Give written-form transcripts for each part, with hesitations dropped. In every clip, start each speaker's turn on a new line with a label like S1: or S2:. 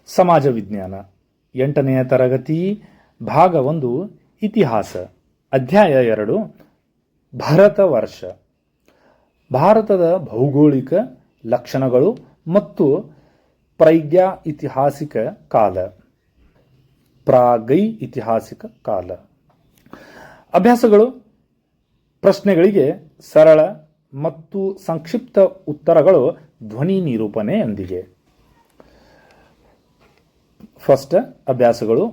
S1: ಸಮಾಜ ವಿಜ್ಞಾನ 8ನೆಯ ತರಗತಿ ಭಾಗ 1 ಇತಿಹಾಸ ಅಧ್ಯಾಯ 2 ಭರತ ವರ್ಷ. ಭಾರತದ ಭೌಗೋಳಿಕ ಲಕ್ಷಣಗಳು ಮತ್ತು ಪ್ರಾಗೈತಿಹಾಸಿಕ ಕಾಲ. ಪ್ರಾಗೈತಿಹಾಸಿಕ ಕಾಲ. ಅಭ್ಯಾಸಗಳು: ಪ್ರಶ್ನೆಗಳಿಗೆ ಸರಳ ಮತ್ತು ಸಂಕ್ಷಿಪ್ತ ಉತ್ತರಗಳು ಧ್ವನಿ ನಿರೂಪಣೆಯೊಂದಿಗೆ. ಫಸ್ಟ್ ಅಭ್ಯಾಸಗಳು: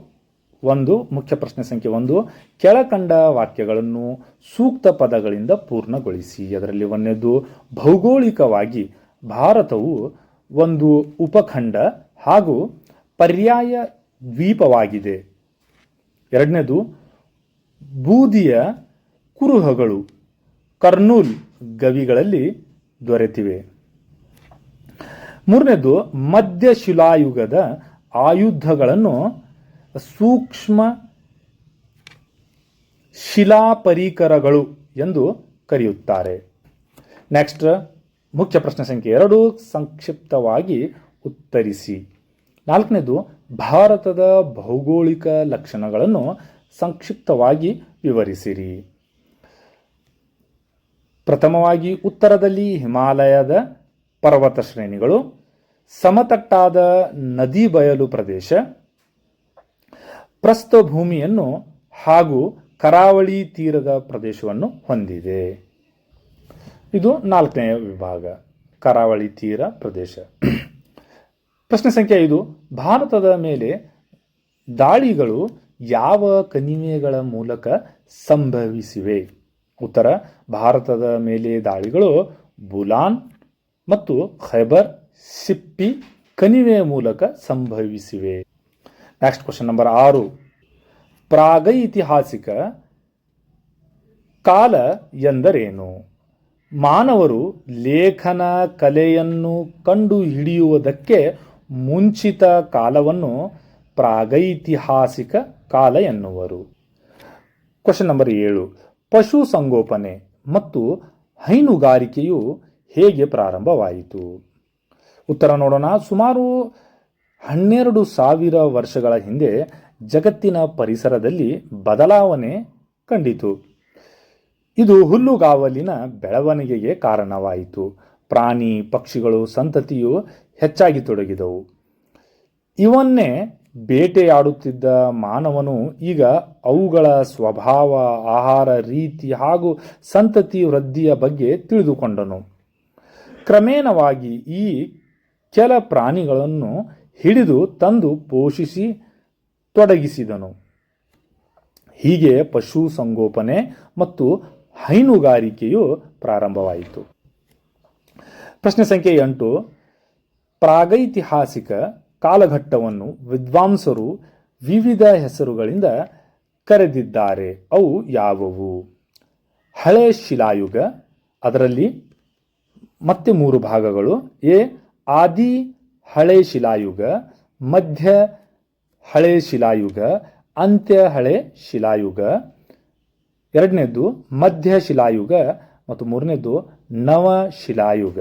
S1: 1. ಮುಖ್ಯ ಪ್ರಶ್ನೆ ಸಂಖ್ಯೆ 1. ಕೆಳಕಂಡ ವಾಕ್ಯಗಳನ್ನು ಸೂಕ್ತ ಪದಗಳಿಂದ ಪೂರ್ಣಗೊಳಿಸಿ. ಅದರಲ್ಲಿ 1ನೇದು, ಭೌಗೋಳಿಕವಾಗಿ ಭಾರತವು ಒಂದು ಉಪಖಂಡ ಹಾಗೂ ಪರ್ಯಾಯ ದ್ವೀಪವಾಗಿದೆ. 2ನೇದು, ಬೂದಿಯ ಕುರುಹಗಳು ಕರ್ನೂಲ್ ಗವಿಗಳಲ್ಲಿ ದೊರೆತಿವೆ. 3ನೇದು, ಮಧ್ಯಶಿಲಾಯುಗದ ಆಯುಧಗಳನ್ನು ಸೂಕ್ಷ್ಮ ಶಿಲಾಪರಿಕರಗಳು ಎಂದು ಕರೆಯುತ್ತಾರೆ. ನೆಕ್ಸ್ಟ್, ಮುಖ್ಯ ಪ್ರಶ್ನೆ ಸಂಖ್ಯೆ 2, ಸಂಕ್ಷಿಪ್ತವಾಗಿ ಉತ್ತರಿಸಿ. 4ನೇದು, ಭಾರತದ ಭೌಗೋಳಿಕ ಲಕ್ಷಣಗಳನ್ನು ಸಂಕ್ಷಿಪ್ತವಾಗಿ ವಿವರಿಸಿರಿ. ಪ್ರಥಮವಾಗಿ ಉತ್ತರದಲ್ಲಿ ಹಿಮಾಲಯದ ಪರ್ವತ ಶ್ರೇಣಿಗಳು, ಸಮತಟ್ಟಾದ ನದಿ ಬಯಲು ಪ್ರದೇಶ, ಪ್ರಸ್ಥಭೂಮಿಯನ್ನು ಹಾಗೂ ಕರಾವಳಿ ತೀರದ ಪ್ರದೇಶವನ್ನು ಹೊಂದಿದೆ. ಇದು 4ನೇ ವಿಭಾಗ, ಕರಾವಳಿ ತೀರ ಪ್ರದೇಶ. ಪ್ರಶ್ನೆ ಸಂಖ್ಯೆ 5, ಭಾರತದ ಮೇಲೆ ದಾಳಿಗಳು ಯಾವ ಕಣಿವೆಗಳ ಮೂಲಕ ಸಂಭವಿಸಿವೆ? ಉತ್ತರ: ಭಾರತದ ಮೇಲೆ ದಾಳಿಗಳು ಬುಲಾನ್ ಮತ್ತು ಖೈಬರ್ ಸಿಪ್ಪಿ ಕಣಿವೆಯ ಮೂಲಕ ಸಂಭವಿಸಿವೆ. ನೆಕ್ಸ್ಟ್ ಕ್ವಶನ್ ನಂಬರ್ 6, ಪ್ರಾಗೈತಿಹಾಸಿಕ ಕಾಲ ಎಂದರೇನು? ಮಾನವರು ಲೇಖನ ಕಲೆಯನ್ನು ಕಂಡುಹಿಡಿಯುವುದಕ್ಕೆ ಮುಂಚಿತ ಕಾಲವನ್ನು ಪ್ರಾಗೈತಿಹಾಸಿಕ ಕಾಲ ಎನ್ನುವರು. ಕ್ವಶನ್ ನಂಬರ್ 7, ಪಶು ಸಂಗೋಪನೆ ಮತ್ತು ಹೈನುಗಾರಿಕೆಯು ಹೇಗೆ ಪ್ರಾರಂಭವಾಯಿತು? ಉತ್ತರ ನೋಡೋಣ. ಸುಮಾರು 12,000 ವರ್ಷಗಳ ಹಿಂದೆ ಜಗತ್ತಿನ ಪರಿಸರದಲ್ಲಿ ಬದಲಾವಣೆ ಕಂಡಿತು. ಇದು ಹುಲ್ಲುಗಾವಲಿನ ಬೆಳವಣಿಗೆಗೆ ಕಾರಣವಾಯಿತು. ಪ್ರಾಣಿ ಪಕ್ಷಿಗಳು ಸಂತತಿಯು ಹೆಚ್ಚಾಗಿ ತೊಡಗಿದವು. ಇವನ್ನೇ ಬೇಟೆಯಾಡುತ್ತಿದ್ದ ಮಾನವನು ಈಗ ಅವುಗಳ ಸ್ವಭಾವ, ಆಹಾರ ರೀತಿ ಹಾಗೂ ಸಂತತಿ ವೃದ್ಧಿಯ ಬಗ್ಗೆ ತಿಳಿದುಕೊಂಡನು. ಕ್ರಮೇಣವಾಗಿ ಈ ಕೆಲ ಪ್ರಾಣಿಗಳನ್ನು ಹಿಡಿದು ತಂದು ಪೋಷಿಸಿ ತೊಡಗಿಸಿದನು. ಹೀಗೆ ಪಶು ಸಂಗೋಪನೆ ಮತ್ತು ಹೈನುಗಾರಿಕೆಯು ಪ್ರಾರಂಭವಾಯಿತು. ಪ್ರಶ್ನೆ ಸಂಖ್ಯೆ 8, ಪ್ರಾಗೈತಿಹಾಸಿಕ ಕಾಲಘಟ್ಟವನ್ನು ವಿದ್ವಾಂಸರು ವಿವಿಧ ಹೆಸರುಗಳಿಂದ ಕರೆದಿದ್ದಾರೆ. ಅವು ಯಾವುವು? ಹಳೆ ಶಿಲಾಯುಗ, ಅದರಲ್ಲಿ ಮತ್ತೆ 3 ಭಾಗಗಳು. ಎ, ಆದಿ ಹಳೆ ಶಿಲಾಯುಗ, ಮಧ್ಯ ಹಳೆ ಶಿಲಾಯುಗ, ಅಂತ್ಯ ಹಳೆ ಶಿಲಾಯುಗ. 2ನೇದು ಮಧ್ಯ ಶಿಲಾಯುಗ ಮತ್ತು 3ನೇದು ನವ ಶಿಲಾಯುಗ.